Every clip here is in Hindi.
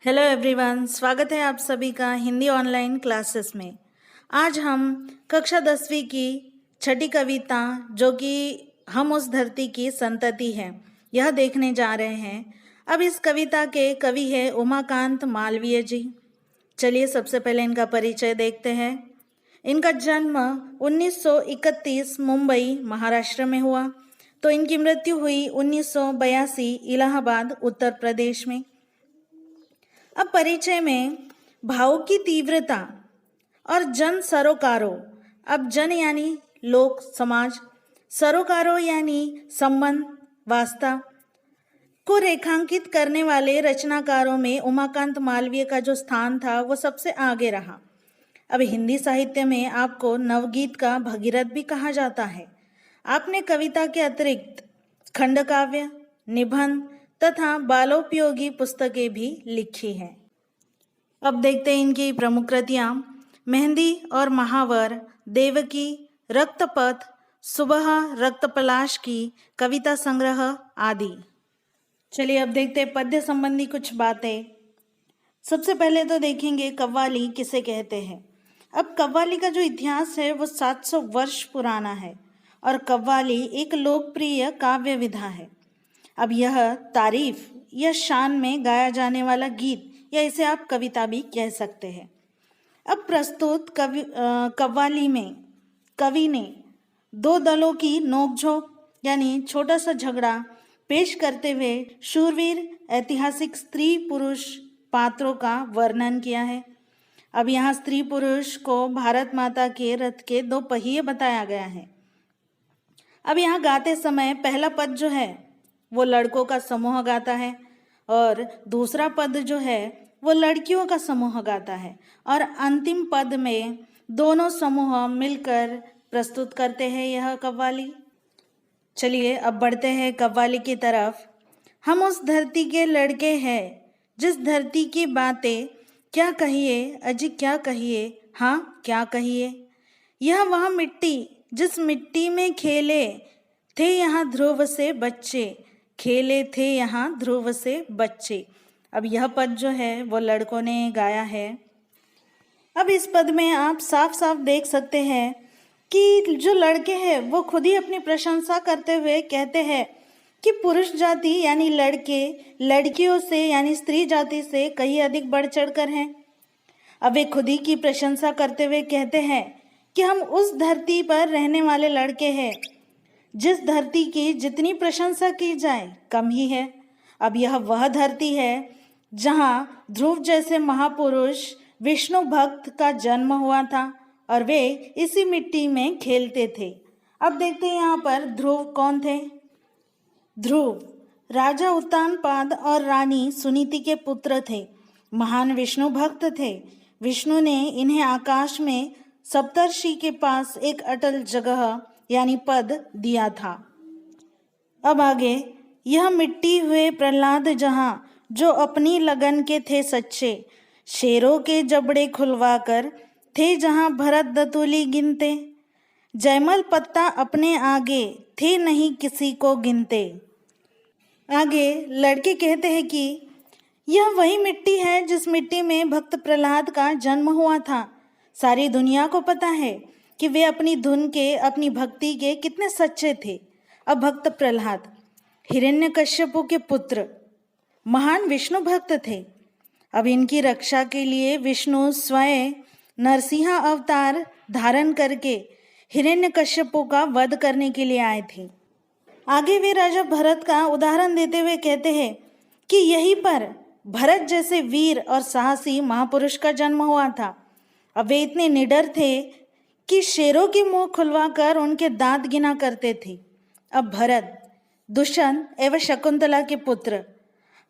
हेलो एवरीवन, स्वागत है आप सभी का हिंदी ऑनलाइन क्लासेस में। आज हम कक्षा 10वीं की छठी कविता जो कि हम उस धरती की संतति है यह देखने जा रहे हैं। अब इस कविता के कवि है उमाकांत मालवीय जी। चलिए सबसे पहले इनका परिचय देखते हैं। इनका जन्म 1931 मुंबई महाराष्ट्र में हुआ, तो इनकी मृत्यु हुई 1982 इलाहाबाद उत्तर प्रदेश में। अब परिचय में भाव की तीव्रता और जन सरोकारों। अब जन यानी लोक समाज, सरोकारों यानी संबंध वास्ता को रेखांकित करने वाले रचनाकारों में उमाकांत मालवीय का जो स्थान था वो सबसे आगे रहा। अब हिंदी साहित्य में आपको नवगीत का भगीरथ भी कहा जाता है। आपने कविता के अतिरिक्त खंड काव्य, निबंध तथा बालोपयोगी पुस्तकें भी लिखी हैं। अब देखते हैं इनकी प्रमुख कृतियाँ। मेहंदी और महावर, देवकी, रक्तपथ, सुबह, रक्तपलाश की कविता संग्रह आदि। चलिए अब देखते हैं पद्य संबंधी कुछ बातें। सबसे पहले तो देखेंगे कव्वाली किसे कहते हैं। अब कव्वाली का जो इतिहास है वो 700 वर्ष पुराना है और कव्वाली एक लोकप्रिय काव्य विधा है। अब यह तारीफ या शान में गाया जाने वाला गीत या इसे आप कविता भी कह सकते हैं। अब प्रस्तुत कव्वाली में कवि ने दो दलों की नोकझोंक यानी छोटा सा झगड़ा पेश करते हुए शूरवीर ऐतिहासिक स्त्री पुरुष पात्रों का वर्णन किया है। अब यहाँ स्त्री पुरुष को भारत माता के रथ के दो पहिए बताया गया है। अब यहाँ गाते समय पहला पद जो है वो लड़कों का समूह गाता है और दूसरा पद जो है वो लड़कियों का समूह गाता है और अंतिम पद में दोनों समूह मिलकर प्रस्तुत करते हैं यह कव्वाली। चलिए अब बढ़ते हैं कव्वाली की तरफ। हम उस धरती के लड़के हैं जिस धरती की बातें क्या कहिए अजी क्या कहिए, हाँ क्या कहिए। यह वह मिट्टी जिस मिट्टी में खेले थे यहाँ ध्रुव से बच्चे, खेले थे यहाँ ध्रुव से बच्चे। अब यह पद जो है वो लड़कों ने गाया है। अब इस पद में आप साफ साफ देख सकते हैं कि जो लड़के हैं वो खुद ही अपनी प्रशंसा करते हुए कहते हैं कि पुरुष जाति यानी लड़के लड़कियों से यानी स्त्री जाति से कहीं अधिक बढ़ चढ़ कर हैं। अब वे खुद ही की प्रशंसा करते हुए कहते हैं कि हम उस धरती पर रहने वाले लड़के हैं जिस धरती की जितनी प्रशंसा की जाए कम ही है। अब यह वह धरती है जहाँ ध्रुव जैसे महापुरुष विष्णु भक्त का जन्म हुआ था और वे इसी मिट्टी में खेलते थे। अब देखते हैं यहाँ पर ध्रुव कौन थे। ध्रुव राजा उत्तानपाद और रानी सुनीति के पुत्र थे, महान विष्णु भक्त थे। विष्णु ने इन्हें आकाश में सप्तर्षि के पास एक अटल जगह यानी पद दिया था। अब आगे, यह मिट्टी हुए प्रहलाद जहाँ जो अपनी लगन के थे सच्चे, शेरों के जबड़े खुलवाकर थे जहाँ भरत दतूली गिनते, जयमल पत्ता अपने आगे थे नहीं किसी को गिनते। आगे लड़के कहते हैं कि यह वही मिट्टी है जिस मिट्टी में भक्त प्रहलाद का जन्म हुआ था। सारी दुनिया को पता है कि वे अपनी धुन के अपनी भक्ति के कितने सच्चे थे। अब भक्त प्रहलाद हिरण्यकश्यपु के पुत्र महान विष्णु भक्त थे। अब इनकी रक्षा के लिए विष्णु स्वयं नरसिंह अवतार धारण करके हिरण्यकश्यपु का वध करने के लिए आए थे। आगे वे राजा भरत का उदाहरण देते हुए कहते हैं कि यहीं पर भरत जैसे वीर और साहसी महापुरुष का जन्म हुआ था। अब वे इतने निडर थे कि शेरों के मुंह खुलवाकर उनके दांत गिना करते थे। अब भरत दुष्यंत एवं शकुंतला के पुत्र,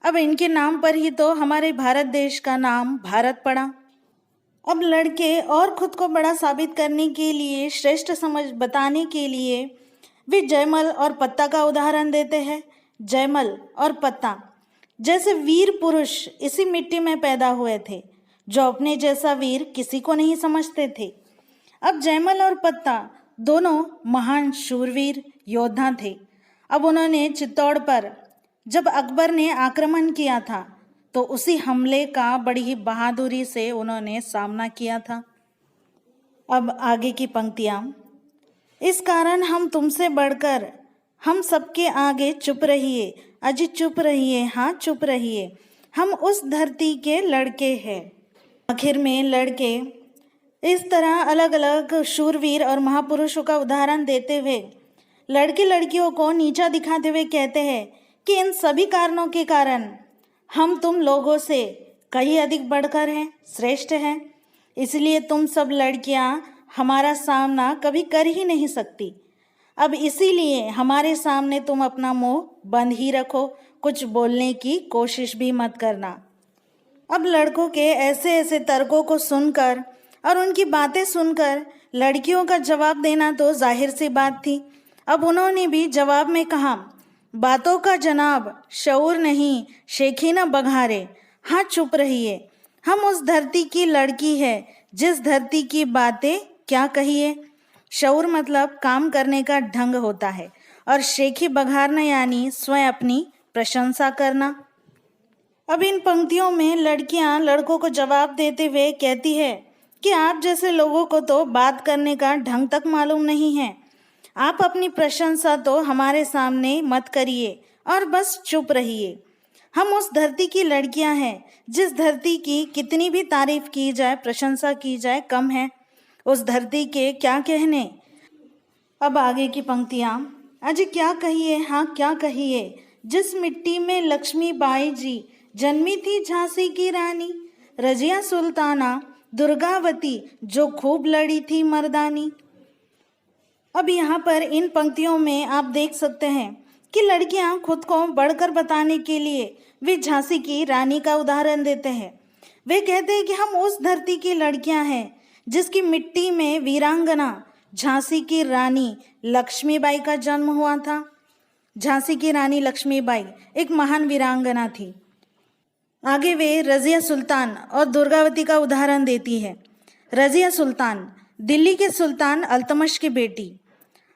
अब इनके नाम पर ही तो हमारे भारत देश का नाम भारत पड़ा। अब लड़के और खुद को बड़ा साबित करने के लिए, श्रेष्ठ समझ बताने के लिए वे जयमल और पत्ता का उदाहरण देते हैं। जयमल और पत्ता जैसे वीर पुरुष इसी मिट्टी में पैदा हुए थे जो अपने जैसा वीर किसी को नहीं समझते थे। अब जयमल और पत्ता दोनों महान शूरवीर योद्धा थे। अब उन्होंने चित्तौड़ पर जब अकबर ने आक्रमण किया था तो उसी हमले का बड़ी ही बहादुरी से उन्होंने सामना किया था। अब आगे की पंक्तियाँ। इस कारण हम तुमसे बढ़कर हम सबके आगे चुप रहिए, अजी चुप रहिए, हाँ चुप रहिए, हम उस धरती के लड़के हैं। आखिर में लड़के इस तरह अलग अलग शूरवीर और महापुरुषों का उदाहरण देते हुए लड़के लड़कियों को नीचा दिखाते हुए कहते हैं कि इन सभी कारणों के कारण हम तुम लोगों से कहीं अधिक बढ़कर हैं, श्रेष्ठ हैं, इसलिए तुम सब लड़कियां हमारा सामना कभी कर ही नहीं सकती। अब इसीलिए हमारे सामने तुम अपना मुंह बंद ही रखो, कुछ बोलने की कोशिश भी मत करना। अब लड़कों के ऐसे ऐसे तर्कों को सुनकर और उनकी बातें सुनकर लड़कियों का जवाब देना तो जाहिर सी बात थी। अब उन्होंने भी जवाब में कहा, बातों का जनाब शऊर नहीं, शेखी न बघारे, हाँ चुप रहिए, हम उस धरती की लड़की है जिस धरती की बातें क्या कहिए। शऊर मतलब काम करने का ढंग होता है और शेखी बघारना यानी स्वयं अपनी प्रशंसा करना। अब इन पंक्तियों में लड़कियां लड़कों को जवाब देते हुए कहती है कि आप जैसे लोगों को तो बात करने का ढंग तक मालूम नहीं है, आप अपनी प्रशंसा तो हमारे सामने मत करिए और बस चुप रहिए। हम उस धरती की लड़कियां हैं जिस धरती की कितनी भी तारीफ की जाए, प्रशंसा की जाए, कम है। उस धरती के क्या कहने। अब आगे की पंक्तियां। अजी क्या कहिए, हाँ क्या कहिए, जिस मिट्टी में लक्ष्मीबाई जी जन्मी थी झांसी की रानी, रजिया सुल्ताना दुर्गावती जो खूब लड़ी थी मर्दानी। अब यहाँ पर इन पंक्तियों में आप देख सकते हैं कि लड़कियां खुद को बढ़कर बताने के लिए वे झांसी की रानी का उदाहरण देते हैं। वे कहते हैं कि हम उस धरती की लड़कियां हैं जिसकी मिट्टी में वीरांगना झांसी की रानी लक्ष्मीबाई का जन्म हुआ था। झांसी की रानी लक्ष्मीबाई एक महान वीरांगना थी। आगे वे रजिया सुल्तान और दुर्गावती का उदाहरण देती है। रजिया सुल्तान दिल्ली के सुल्तान अल्तमश की बेटी।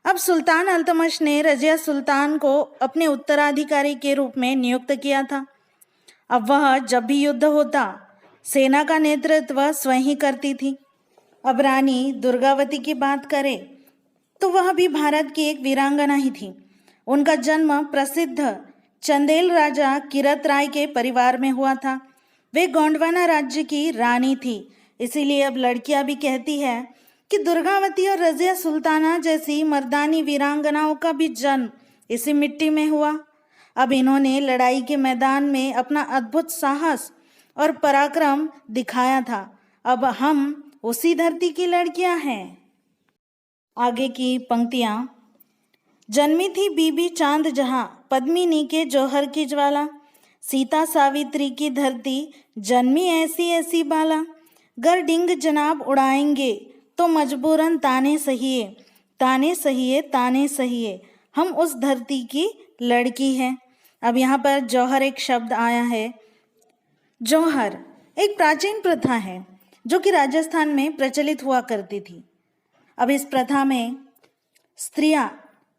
अब सुल्तान अल्तमश ने रजिया सुल्तान को अपने उत्तराधिकारी के रूप में नियुक्त किया था। अब वह जब भी युद्ध होता सेना का नेतृत्व स्वयं ही करती थी। अब रानी दुर्गावती की बात करें तो वह भी भारत की एक वीरांगना ही थी। उनका जन्म प्रसिद्ध चंदेल राजा किरत राय के परिवार में हुआ था। वे गोंडवाना राज्य की रानी थी। इसीलिए अब लड़कियां भी कहती है कि दुर्गावती और रजिया सुल्ताना जैसी मर्दानी वीरांगनाओं का भी जन्म इसी मिट्टी में हुआ। अब इन्होंने लड़ाई के मैदान में अपना अद्भुत साहस और पराक्रम दिखाया था। अब हम उसी धरती की लड़कियां हैं। आगे की पंक्तियां। जन्मी थी बीबी चांद जहां पद्मिनी के जौहर की ज्वाला, सीता सावित्री की धरती जन्मी ऐसी ऐसी बाला, गर डिंग जनाब उड़ाएंगे तो मजबूरन ताने सहिए, ताने सहिए, ताने सहिए, हम उस धरती की लड़की हैं। अब यहाँ पर जौहर एक शब्द आया है। जौहर एक प्राचीन प्रथा है जो कि राजस्थान में प्रचलित हुआ करती थी। अब इस प्रथा में स्त्रियां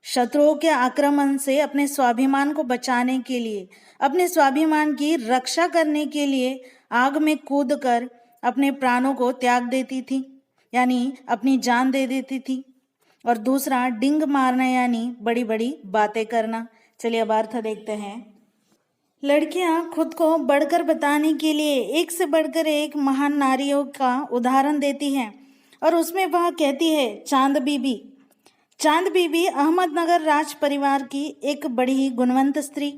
शत्रुओं के आक्रमण से अपने स्वाभिमान को बचाने के लिए, अपने स्वाभिमान की रक्षा करने के लिए आग में कूदकर अपने प्राणों को त्याग देती थी, यानी अपनी जान दे देती थी। और दूसरा डिंग मारना यानी बड़ी बड़ी बातें करना। चलिए अब अर्थ देखते हैं। लड़कियां खुद को बढ़कर बताने के लिए एक से बढ़कर एक महान नारियों का उदाहरण देती हैं और उसमें वह कहती है चांद बीबी। चांद बीबी अहमदनगर राज परिवार की एक बड़ी ही गुणवंत स्त्री।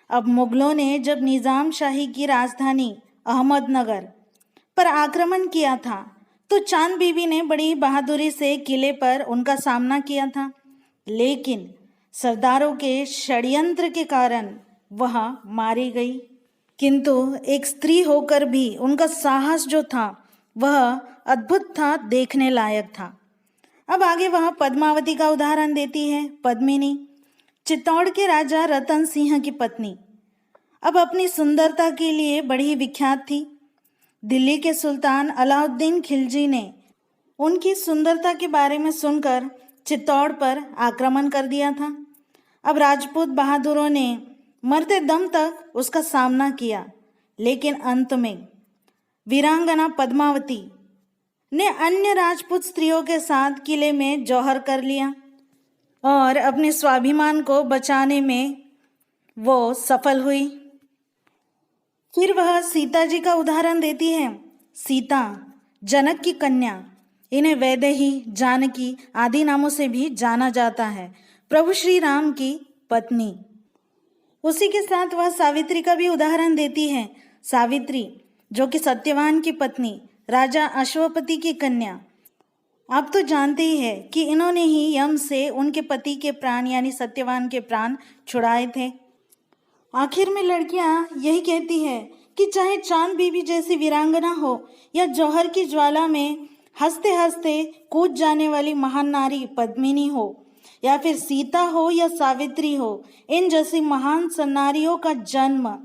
अब मुगलों ने जब निज़ाम शाही की राजधानी अहमदनगर पर आक्रमण किया था तो चांद बीबी ने बड़ी बहादुरी से किले पर उनका सामना किया था, लेकिन सरदारों के षड्यंत्र के कारण वह मारी गई। किंतु एक स्त्री होकर भी उनका साहस जो था वह अद्भुत था, देखने लायक था। अब आगे वह पद्मावती का उदाहरण देती है। पद्मिनी चित्तौड़ के राजा रतन सिंह की पत्नी। अब अपनी सुंदरता के लिए बड़ी विख्यात थी। दिल्ली के सुल्तान अलाउद्दीन खिलजी ने उनकी सुंदरता के बारे में सुनकर चित्तौड़ पर आक्रमण कर दिया था। अब राजपूत बहादुरों ने मरते दम तक उसका सामना किया, लेकिन अंत में वीरांगना पद्मावती ने अन्य राजपूत स्त्रियों के साथ किले में जौहर कर लिया और अपने स्वाभिमान को बचाने में वो सफल हुई। फिर वह सीता जी का उदाहरण देती है। सीता जनक की कन्या, इन्हें वैदेही, जानकी आदि नामों से भी जाना जाता है, प्रभु श्री राम की पत्नी। उसी के साथ वह सावित्री का भी उदाहरण देती है। सावित्री जो कि सत्यवान की पत्नी, राजा अश्वपति की कन्या। आप तो जानते ही है कि इन्होंने ही यम से उनके पति के प्राण यानी सत्यवान के प्राण छुड़ाए थे। आखिर में लड़कियां यही कहती है कि चाहे चांद बीबी जैसी वीरांगना हो या जौहर की ज्वाला में हंसते हंसते कूद जाने वाली महान नारी पद्मिनी हो या फिर सीता हो या सावित्री हो, इन जैसी महान नारियों का जन्म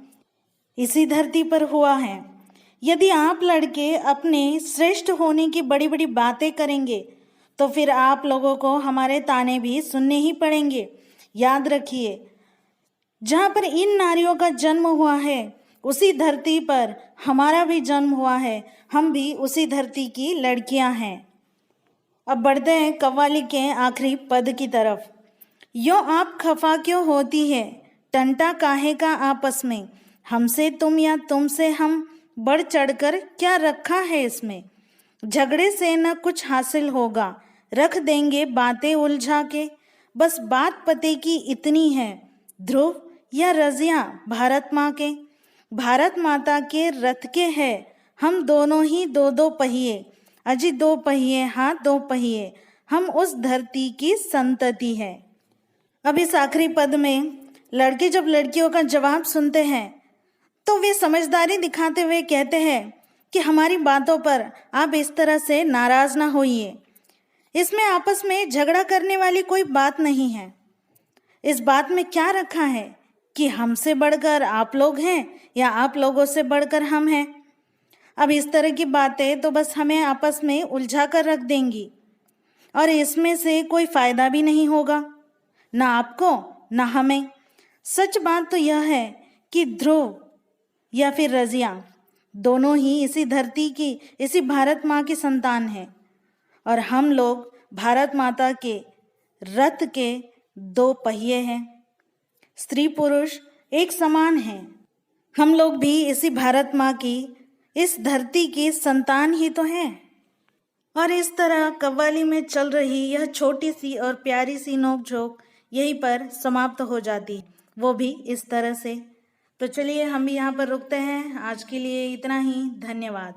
इसी धरती पर हुआ है। यदि आप लड़के अपने श्रेष्ठ होने की बड़ी बड़ी बातें करेंगे तो फिर आप लोगों को हमारे ताने भी सुनने ही पड़ेंगे। याद रखिए, जहाँ पर इन नारियों का जन्म हुआ है उसी धरती पर हमारा भी जन्म हुआ है, हम भी उसी धरती की लड़कियां हैं। अब बढ़ते हैं कव्वाली के आखिरी पद की तरफ। यो आप खफा क्यों होती है, टंटा काहे का आपस में, हमसे तुम या तुमसे हम, बढ़ चढ़कर क्या रखा है इसमें, झगड़े से न कुछ हासिल होगा, रख देंगे बातें उलझा के, बस बात पते की इतनी है, ध्रुव या रजियां भारत माँ के, भारत माता के रथ के है हम दोनों ही दो दो पहिए, अजी दो पहिए हाँ दो पहिए, हम उस धरती की संतति है। अब इस आखिरी पद में लड़के जब लड़कियों का जवाब सुनते हैं तो वे समझदारी दिखाते हुए कहते हैं कि हमारी बातों पर आप इस तरह से नाराज ना होइए, इसमें आपस में झगड़ा करने वाली कोई बात नहीं है। इस बात में क्या रखा है कि हमसे बढ़कर आप लोग हैं या आप लोगों से बढ़कर हम हैं। अब इस तरह की बातें तो बस हमें आपस में उलझा कर रख देंगी और इसमें से कोई फायदा भी नहीं होगा, ना आपको ना हमें। सच बात तो यह है कि ध्रुव या फिर रजिया दोनों ही इसी धरती की, इसी भारत माँ की संतान हैं और हम लोग भारत माता के रथ के दो पहिए हैं। स्त्री पुरुष एक समान हैं, हम लोग भी इसी भारत माँ की, इस धरती की संतान ही तो हैं। और इस तरह कव्वाली में चल रही यह छोटी सी और प्यारी सी नोकझोंक यहीं पर समाप्त हो जाती, वो भी इस तरह से। तो चलिए हम भी यहाँ पर रुकते हैं। आज के लिए इतना ही। धन्यवाद।